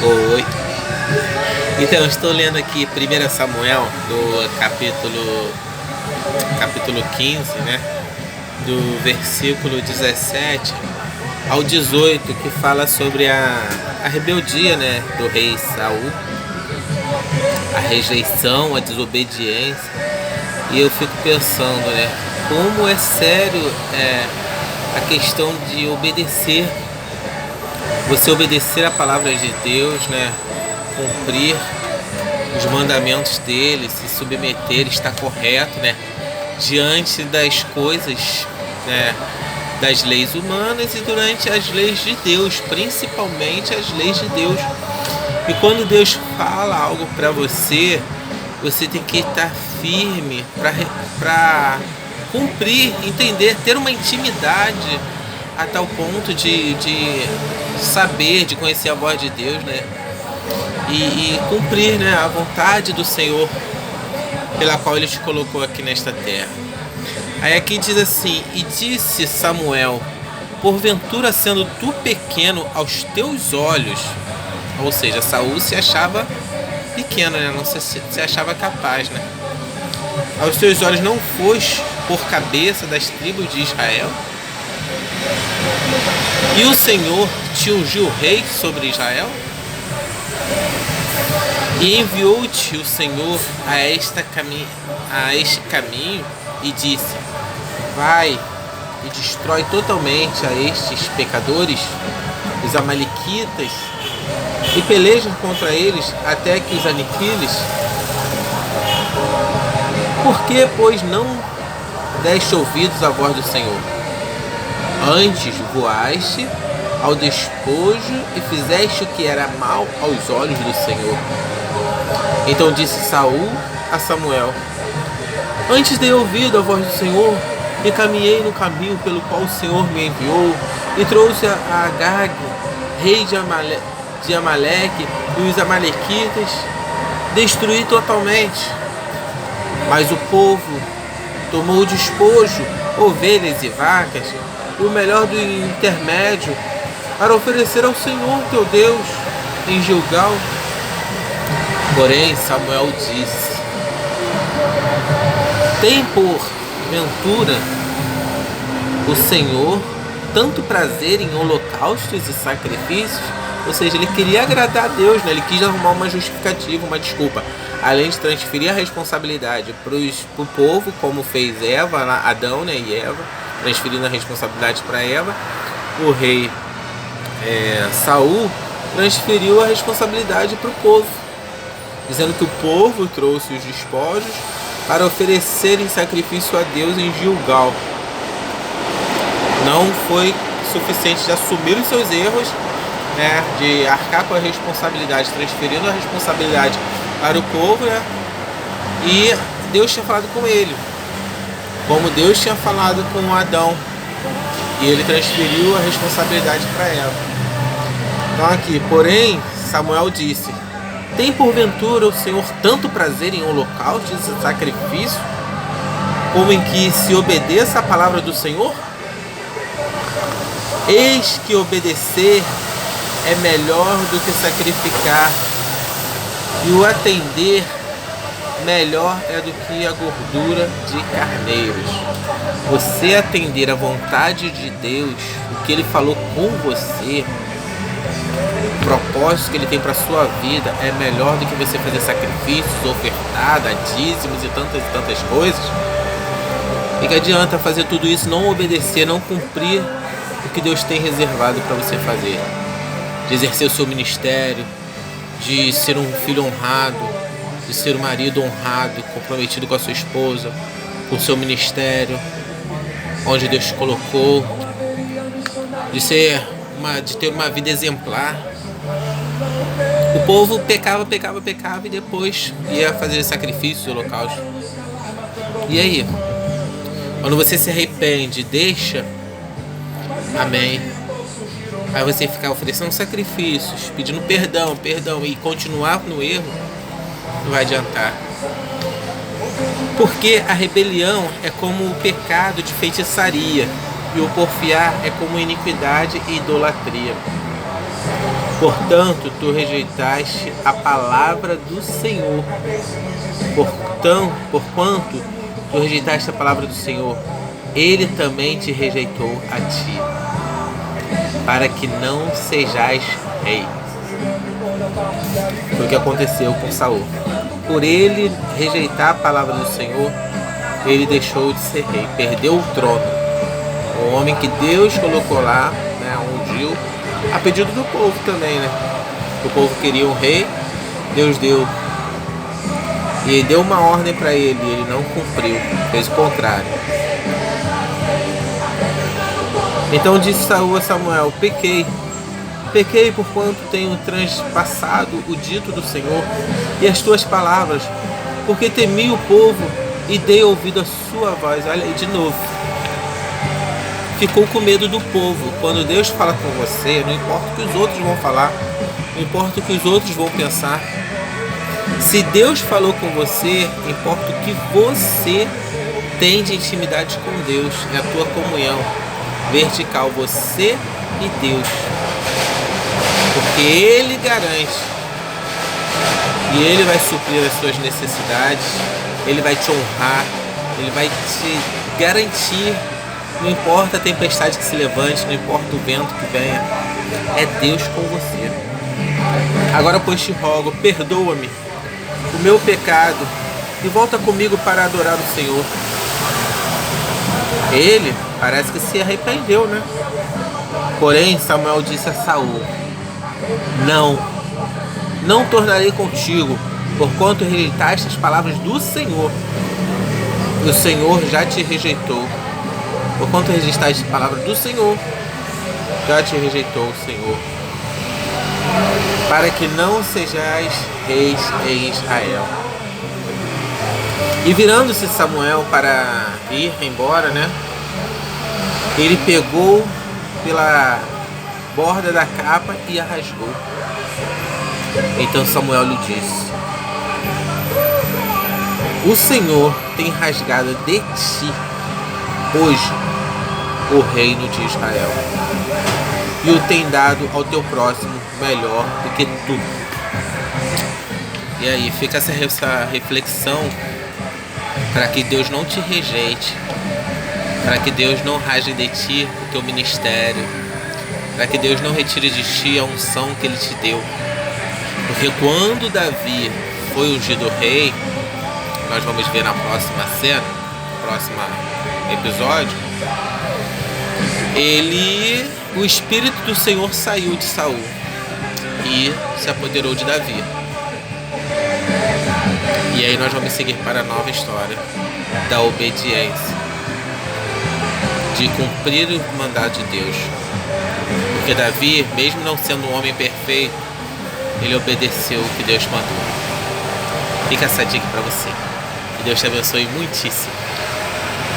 Oi. Então, estou lendo aqui 1 Samuel, do capítulo 15, né? Do versículo 17 ao 18, que fala sobre a rebeldia, né, do rei Saul, a rejeição, a desobediência. E eu fico pensando, né, como é sério a questão de obedecer, você obedecer a palavra de Deus, né, cumprir os mandamentos dele, se submeter, estar correto, né, diante das coisas, né, das leis humanas e durante as leis de Deus, principalmente as leis de Deus. E quando Deus fala algo para você, você tem que estar firme para cumprir, entender, ter uma intimidade a tal ponto de saber, de conhecer a voz de Deus, né? E cumprir, né, a vontade do Senhor pela qual Ele te colocou aqui nesta terra. Aí aqui diz assim: e disse Samuel, porventura sendo tu pequeno aos teus olhos, ou seja, Saul se achava pequeno, né? Não se achava capaz, né? Aos teus olhos não foste por cabeça das tribos de Israel? E o Senhor te ungiu rei sobre Israel? E enviou-te o Senhor a este caminho e disse: vai e destrói totalmente a estes pecadores, os amalequitas, e pelejam contra eles até que os aniquiles? Por que, pois, não deste ouvidos à voz do Senhor? Antes voaste ao despojo e fizeste o que era mal aos olhos do Senhor. Então disse Saul a Samuel: antes dei ouvido à voz do Senhor e caminhei no caminho pelo qual o Senhor me enviou, e trouxe a Agag, rei de Amaleque, e os amalequitas destruí totalmente. Mas o povo tomou o despojo, ovelhas e vacas, e o melhor do intermédio, para oferecer ao Senhor teu Deus em Gilgal. Porém Samuel disse: tem por ventura o Senhor tanto prazer em holocaustos e sacrifícios? Ou seja, ele queria agradar a Deus, né? Ele quis arrumar uma justificativa, uma desculpa, além de transferir a responsabilidade para o povo, como fez Adão, né, e Eva, transferindo a responsabilidade para Eva. O rei Saul transferiu a responsabilidade para o povo, dizendo que o povo trouxe os despojos para oferecerem sacrifício a Deus em Gilgal. Não foi suficiente de assumir os seus erros, né, de arcar com a responsabilidade, transferindo a responsabilidade para o povo, né, e Deus tinha falado com ele, como Deus tinha falado com Adão, e ele transferiu a responsabilidade para Eva. Então aqui, porém, Samuel disse: tem porventura o Senhor tanto prazer em holocaustos e sacrifício, como em que se obedeça a palavra do Senhor? Eis que obedecer é melhor do que sacrificar, e o atender melhor é do que a gordura de carneiros. Você atender a vontade de Deus, o que Ele falou com você, o propósito que Ele tem para a sua vida, é melhor do que você fazer sacrifícios, ofertada, dízimos e tantas coisas. E que adianta fazer tudo isso, não obedecer, não cumprir o que Deus tem reservado para você fazer, de exercer o seu ministério, de ser um filho honrado, de ser um marido honrado, comprometido com a sua esposa, com o seu ministério, onde Deus te colocou, de ter uma vida exemplar. O povo pecava e depois ia fazer sacrifícios, holocaustos. E aí? Quando você se arrepende, deixa, amém, aí você ficar oferecendo sacrifícios, pedindo perdão e continuar no erro, não vai adiantar. Porque a rebelião é como o pecado de feitiçaria, e o porfiar é como iniquidade e idolatria. Portanto, tu rejeitaste a palavra do Senhor. Porquanto tu rejeitaste a palavra do Senhor, Ele também te rejeitou a ti, para que não sejais rei. Foi o que aconteceu com Saul. Por ele rejeitar a palavra do Senhor, ele deixou de ser rei, perdeu o trono. O homem que Deus colocou lá, né, ungiu, a pedido do povo também, né? O povo queria um rei, Deus deu. E ele deu uma ordem para ele, e ele não cumpriu, fez o contrário. Então disse Saul a Samuel: Pequei porquanto tenho transpassado o dito do Senhor e as tuas palavras, porque temi o povo e dei ouvido à sua voz. Olha aí de novo. Ficou com medo do povo. Quando Deus fala com você, não importa o que os outros vão falar, não importa o que os outros vão pensar. Se Deus falou com você, importa o que você tem de intimidade com Deus. É a tua comunhão vertical, você e Deus. Porque Ele garante. E Ele vai suprir as suas necessidades. Ele vai te honrar. Ele vai te garantir. Não importa a tempestade que se levante, não importa o vento que venha. É Deus com você. Agora, pois, te rogo, perdoa-me o meu pecado e volta comigo para adorar o Senhor. Ele parece que se arrependeu, né? Porém, Samuel disse a Saul: Não tornarei contigo, porquanto rejeitaste as palavras do Senhor. O Senhor já te rejeitou. Porquanto rejeitaste as palavras do Senhor, já te rejeitou o Senhor, para que não sejais reis em Israel. E virando-se Samuel para ir embora, né? Ele pegou pela borda da capa e a rasgou. Então Samuel lhe disse: O Senhor tem rasgado de ti hoje o reino de Israel, e o tem dado ao teu próximo melhor do que tu. E aí fica essa reflexão, para que Deus não te rejeite, para que Deus não rasgue de ti o teu ministério, para que Deus não retire de ti a unção que Ele te deu. Porque quando Davi foi ungido rei, nós vamos ver na próxima cena, no próximo episódio, o Espírito do Senhor saiu de Saul e se apoderou de Davi. E aí nós vamos seguir para a nova história da obediência, de cumprir o mandado de Deus. Porque Davi, mesmo não sendo um homem perfeito, ele obedeceu o que Deus mandou. Fica essa dica para você. Que Deus te abençoe muitíssimo.